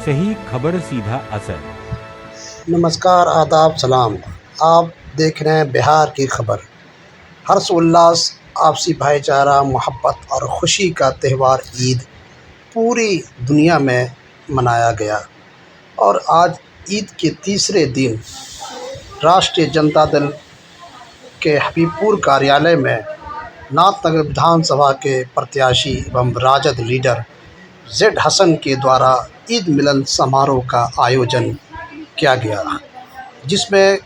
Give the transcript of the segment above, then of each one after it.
सही खबर सीधा असर। नमस्कार, आदाब, सलाम। आप देख रहे हैं बिहार की खबर। हर्ष उल्लास, आपसी भाईचारा, मोहब्बत और खुशी का त्यौहार ईद पूरी दुनिया में मनाया गया। और आज ईद के तीसरे दिन राष्ट्रीय जनता दल के हबीबपुर कार्यालय में नाथनगर विधानसभा के प्रत्याशी एवं राजद लीडर जेड हसन के द्वारा ईद मिलन समारोह का आयोजन किया गया, जिसमें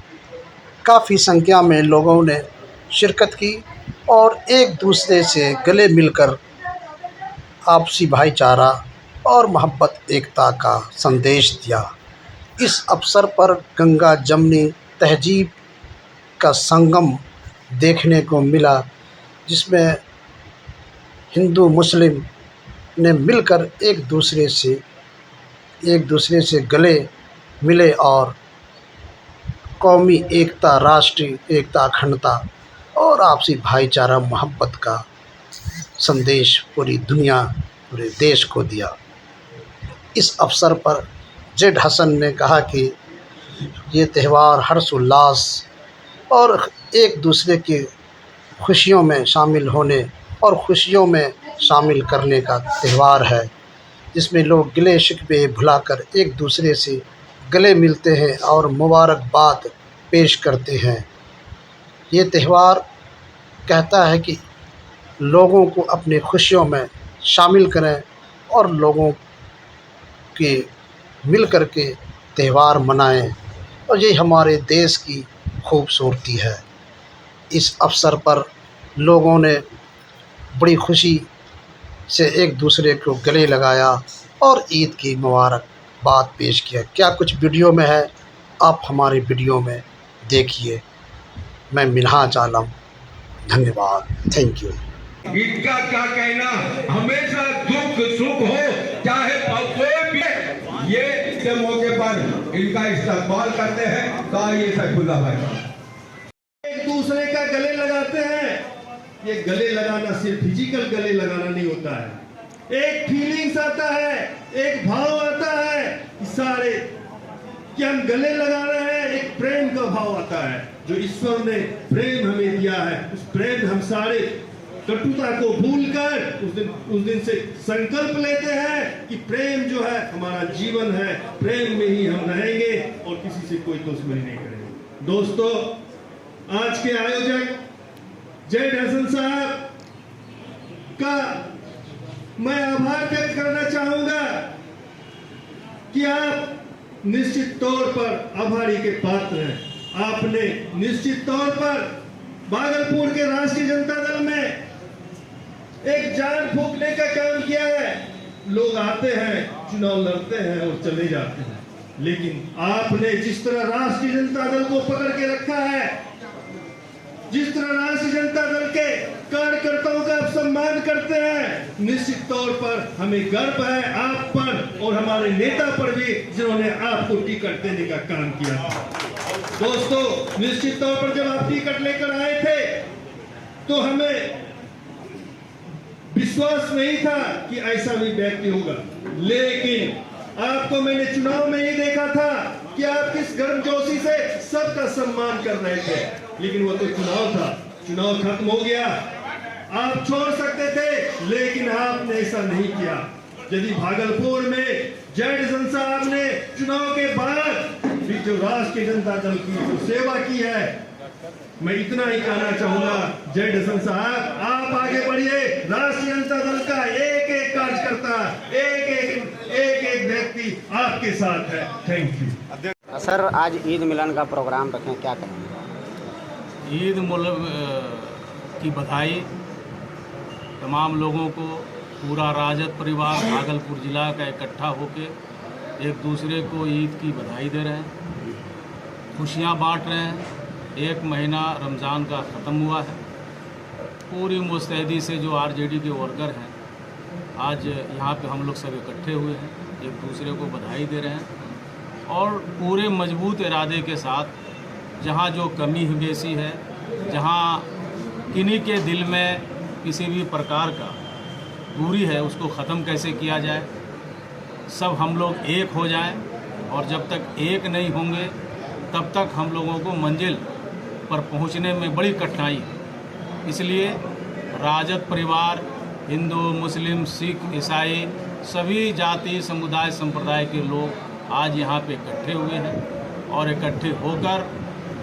काफ़ी संख्या में लोगों ने शिरकत की और एक दूसरे से गले मिलकर आपसी भाईचारा और मोहब्बत एकता का संदेश दिया। इस अवसर पर गंगा जमनी तहजीब का संगम देखने को मिला, जिसमें हिंदू मुस्लिम ने मिलकर एक दूसरे से गले मिले और कौमी एकता, राष्ट्रीय एकता, अखंडता और आपसी भाईचारा मोहब्बत का संदेश पूरी दुनिया, पूरे देश को दिया। इस अवसर पर जेड हसन ने कहा कि ये त्यौहार हर्ष उल्लास और एक दूसरे की खुशियों में शामिल होने और खुशियों में शामिल करने का त्यौहार है, जिसमें लोग गिले शिकवे भुलाकर एक दूसरे से गले मिलते हैं और मुबारकबाद पेश करते हैं। ये त्यौहार कहता है कि लोगों को अपनी खुशियों में शामिल करें और लोगों के मिल कर के त्यौहार मनाएं, और ये हमारे देश की खूबसूरती है। इस अवसर पर लोगों ने बड़ी खुशी से एक दूसरे को गले लगाया और ईद की मुबारकबाद पेश किया। क्या कुछ वीडियो में है, आप हमारे वीडियो में देखिए। मैं मिन्हाज आलम, धन्यवाद, थैंक यू। ईद का क्या कहना, हमेशा दुख सुख हो चाहे कोई भी, ये के मौके पर इनका इस्तेमाल करते हैं। तो ये सैफुल्लाह भाई एक दूसरे का गले लगाते हैं। ये गले लगाना सिर्फ फिजिकल गले लगाना नहीं होता है, एक फीलिंग्स आता है, एक भाव आता है कि सारे कि हम गले लगा रहे हैं। एक प्रेम का भाव आता है, जो ईश्वर ने प्रेम हमें दिया है। उस प्रेम हम सारे कटुता को भूलकर उस दिन से संकल्प लेते हैं कि प्रेम जो है हमारा जीवन है, प्रेम में ही हम रहेंगे और किसी से कोई दुश्मनी नहीं करेंगे। दोस्तों, आज के आयोजक जेड हसन साहब का मैं आभार व्यक्त करना चाहूंगा कि आप निश्चित तौर पर आभारी के पात्र हैं। आपने निश्चित तौर पर भागलपुर के राष्ट्रीय जनता दल में एक जान फूंकने का काम किया है। लोग आते हैं, चुनाव लड़ते हैं और चले जाते हैं, लेकिन आपने जिस तरह राष्ट्रीय जनता दल को पकड़ के रखा है, जिस तरह राष्ट्रीय जनता दल के कार्यकर्ताओं का आप सम्मान करते हैं, निश्चित तौर पर हमें गर्व है आप पर और हमारे नेता पर भी, जिन्होंने आपको टिकट देने का काम किया था। दोस्तों, निश्चित तौर पर जब आप टिकट लेकर आए थे तो हमें विश्वास नहीं था कि ऐसा भी व्यक्ति होगा, लेकिन आपको मैंने चुनाव में ही देखा था कि आप किस गर्मजोशी से सबका सम्मान कर रहे थे। लेकिन वो तो चुनाव था, चुनाव खत्म हो गया, आप छोड़ सकते थे, लेकिन आपने ऐसा नहीं किया। यदि भागलपुर में जेड हसन साहब ने चुनाव के बाद भी जो राष्ट्रीय जनता दल की जो सेवा की है, मैं इतना ही कहना चाहूंगा, जेड हसन साहब आप आगे बढ़िए। राष्ट्रीय जनता दल का एक एक कार्यकर्ता, एक एक व्यक्ति आपके साथ है। Thank you. सर, आज ईद मिलन का प्रोग्राम रखें, क्या करेंगे? ईद की बधाई तमाम लोगों को, पूरा राजद परिवार भागलपुर जिला का इकट्ठा होकर एक दूसरे को ईद की बधाई दे रहे हैं, खुशियां बांट रहे हैं। एक महीना रमज़ान का ख़त्म हुआ है। पूरी मुस्तैदी से जो आरजेडी के वर्कर हैं, आज यहाँ पे हम लोग सब इकट्ठे हुए हैं, एक दूसरे को बधाई दे रहे हैं और पूरे मजबूत इरादे के साथ, जहाँ जो कमी बेसी है, जहाँ किन्हीं के दिल में किसी भी प्रकार का दूरी है, उसको ख़त्म कैसे किया जाए, सब हम लोग एक हो जाएं, और जब तक एक नहीं होंगे तब तक हम लोगों को मंजिल पर पहुंचने में बड़ी कठिनाई है। इसलिए राजद परिवार हिंदू, मुस्लिम, सिख, ईसाई सभी जाति, समुदाय, संप्रदाय के लोग आज यहाँ पे इकट्ठे हुए हैं, और इकट्ठे होकर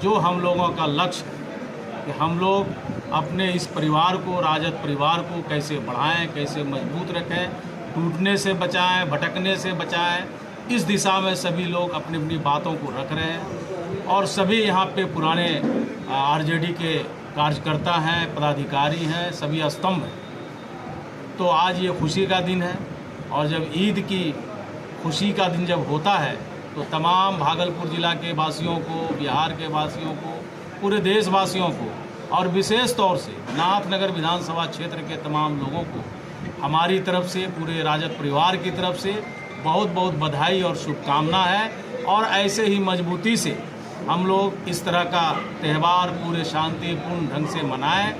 जो हम लोगों का लक्ष्य है कि हम लोग अपने इस परिवार को, राजद परिवार को कैसे बढ़ाएं, कैसे मजबूत रखें, टूटने से बचाएं, भटकने से बचाएं, इस दिशा में सभी लोग अपनी अपनी बातों को रख रहे हैं। और सभी यहाँ पे पुराने आरजेडी के कार्यकर्ता हैं, पदाधिकारी हैं, सभी स्तंभ हैं। तो आज ये खुशी का दिन है, और जब ईद की खुशी का दिन जब होता है तो तमाम भागलपुर ज़िला के वासियों को, बिहार के वासियों को, पूरे देशवासियों को, और विशेष तौर से नाथनगर विधानसभा क्षेत्र के तमाम लोगों को हमारी तरफ से, पूरे राजद परिवार की तरफ से बहुत बहुत बधाई और शुभकामना है। और ऐसे ही मजबूती से हम लोग इस तरह का त्यौहार पूरे शांतिपूर्ण ढंग से मनाएं,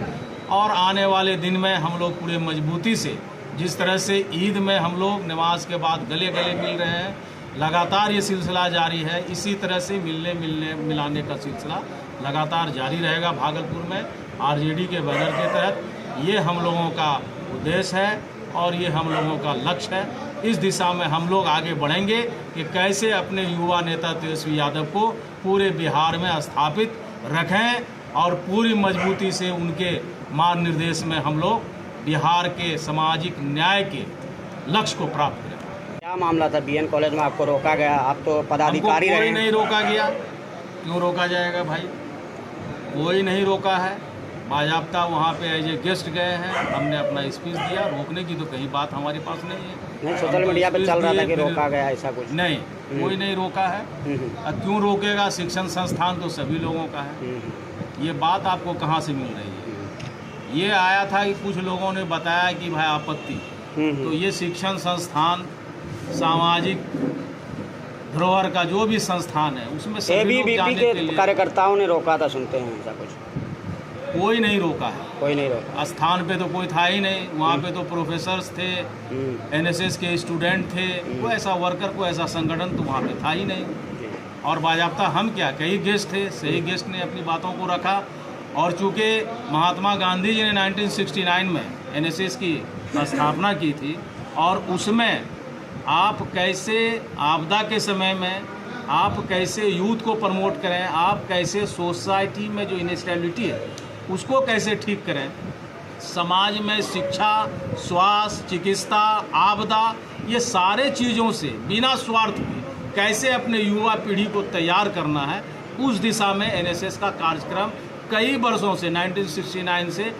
और आने वाले दिन में हम लोग पूरे मजबूती से, जिस तरह से ईद में हम लोग नमाज के बाद गले गले मिल रहे हैं, लगातार ये सिलसिला जारी है, इसी तरह से मिलाने का सिलसिला लगातार जारी रहेगा भागलपुर में। आरजेडी के बैनर के तहत ये हम लोगों का उद्देश्य है और ये हम लोगों का लक्ष्य है। इस दिशा में हम लोग आगे बढ़ेंगे कि कैसे अपने युवा नेता तेजस्वी यादव को पूरे बिहार में स्थापित रखें, और पूरी मजबूती से उनके मार्ग निर्देश में हम लोग बिहार के सामाजिक न्याय के लक्ष्य को प्राप्त करें। क्या मामला था बीएन कॉलेज में आपको रोका गया? आप तो पदाधिकारी हमको रहे। कोई नहीं रोका गया। क्यों रोका जाएगा भाई? कोई नहीं रोका है। बाजाप्ता वहाँ पे एज ए गेस्ट गए हैं, हमने अपना स्पीच दिया। रोकने की तो कहीं बात हमारे पास नहीं है। नहीं, सोशल मीडिया पे चल रहा था कि रोका गया, ऐसा कुछ नहीं, कोई नहीं रोका है। अब क्यों रोकेगा? शिक्षण संस्थान तो सभी लोगों का है। ये बात आपको कहाँ से मिल रही है? ये आया था कि कुछ लोगों ने बताया कि भाई आपत्ति, तो ये शिक्षण संस्थान, सामाजिक धरोहर का जो भी संस्थान है उसमें सभी लोग जाने के लिए कार्यकर्ताओं ने रोका था, सुनते हैं ऐसा कुछ? कोई नहीं रोका है। कोई नहीं रोका। स्थान पे तो कोई था ही नहीं। वहाँ पे तो प्रोफेसर्स थे, एनएसएस के स्टूडेंट थे, कोई ऐसा वर्कर, कोई ऐसा संगठन तो वहाँ पे था ही नहीं। और बाजाप्ता हम क्या, कई गेस्ट थे, सही गेस्ट ने अपनी बातों को रखा। और चूँकि महात्मा गांधी जी ने 1969 में एनएसएस की स्थापना की थी, और उसमें आप कैसे आपदा के समय में आप कैसे यूथ को प्रमोट करें, आप कैसे सोसाइटी में जो इनस्टेबिलिटी है उसको कैसे ठीक करें, समाज में शिक्षा, स्वास्थ्य, चिकित्सा, आपदा, ये सारे चीज़ों से बिना स्वार्थ के कैसे अपने युवा पीढ़ी को तैयार करना है, उस दिशा में एनएसएस का कार्यक्रम कई वर्षों से 1969 से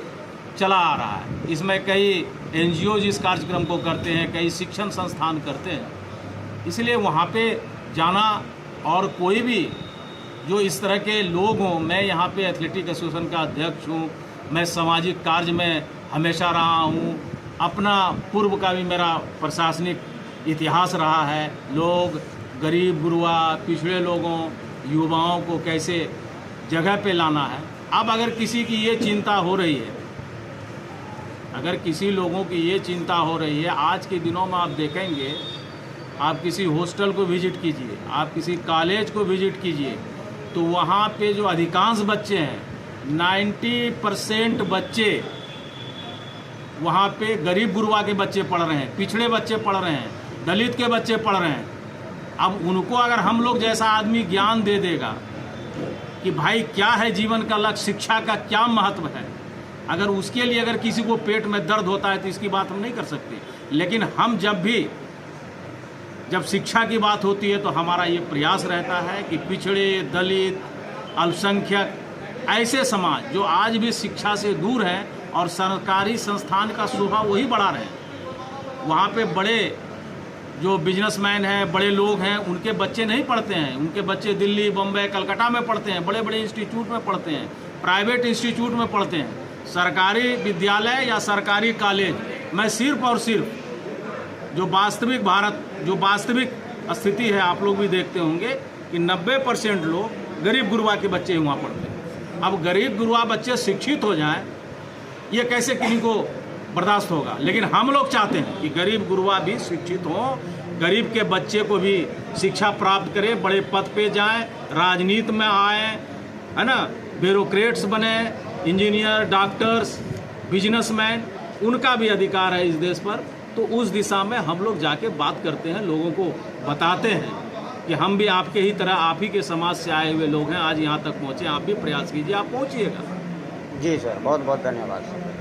चला आ रहा है। इसमें कई एनजीओ इस कार्यक्रम को करते हैं, कई शिक्षण संस्थान करते हैं। इसलिए वहाँ पे जाना, और कोई भी जो इस तरह के लोग हों, मैं यहाँ पे एथलेटिक एसोसिएशन का अध्यक्ष हूँ, मैं सामाजिक कार्य में हमेशा रहा हूँ, अपना पूर्व का भी मेरा प्रशासनिक इतिहास रहा है। लोग गरीब गुरुआ, पिछड़े लोगों, युवाओं को कैसे जगह पे लाना है। अब अगर किसी की ये चिंता हो रही है, अगर किसी लोगों की ये चिंता हो रही है, आज के दिनों में आप देखेंगे, आप किसी हॉस्टल को विजिट कीजिए, आप किसी कॉलेज को विजिट कीजिए, तो वहाँ पे जो अधिकांश बच्चे हैं, 90% बच्चे वहाँ पे गरीब गुरुआ के बच्चे पढ़ रहे हैं, पिछड़े बच्चे पढ़ रहे हैं, दलित के बच्चे पढ़ रहे हैं। अब उनको अगर हम लोग जैसा आदमी ज्ञान दे देगा कि भाई क्या है जीवन का लक्ष्य, शिक्षा का क्या महत्व है, अगर उसके लिए अगर किसी को पेट में दर्द होता है तो इसकी बात हम नहीं कर सकते। लेकिन हम जब शिक्षा की बात होती है तो हमारा ये प्रयास रहता है कि पिछड़े, दलित, अल्पसंख्यक, ऐसे समाज जो आज भी शिक्षा से दूर हैं और सरकारी संस्थान का शोभा वही बढ़ा रहे हैं। वहाँ पे बड़े जो बिजनेसमैन हैं, बड़े लोग हैं, उनके बच्चे नहीं पढ़ते हैं, उनके बच्चे दिल्ली, बम्बई, कलकत्ता में पढ़ते हैं, बड़े बड़े इंस्टीट्यूट में पढ़ते हैं, प्राइवेट इंस्टीट्यूट में पढ़ते हैं। सरकारी विद्यालय या सरकारी कॉलेज में सिर्फ और सिर्फ जो वास्तविक स्थिति है, आप लोग भी देखते होंगे कि 90% लोग गरीब गुरुआ के बच्चे वहाँ पढ़ते हैं। अब गरीब गुरुआ बच्चे शिक्षित हो जाएं, ये कैसे किसी को बर्दाश्त होगा? लेकिन हम लोग चाहते हैं कि गरीब गुरुआ भी शिक्षित हों, गरीब के बच्चे को भी शिक्षा प्राप्त करें, बड़े पद पे जाएं, राजनीति में आएँ, है ना, ब्यूरोक्रेट्स बने, इंजीनियर, डॉक्टर्स, बिजनेसमैन, उनका भी अधिकार है इस देश पर। तो उस दिशा में हम लोग जाके बात करते हैं, लोगों को बताते हैं कि हम भी आपके ही तरह, आप ही के समाज से आए हुए लोग हैं, आज यहाँ तक पहुँचे, आप भी प्रयास कीजिए, आप पहुँचिएगा। जी सर, बहुत बहुत धन्यवाद सर।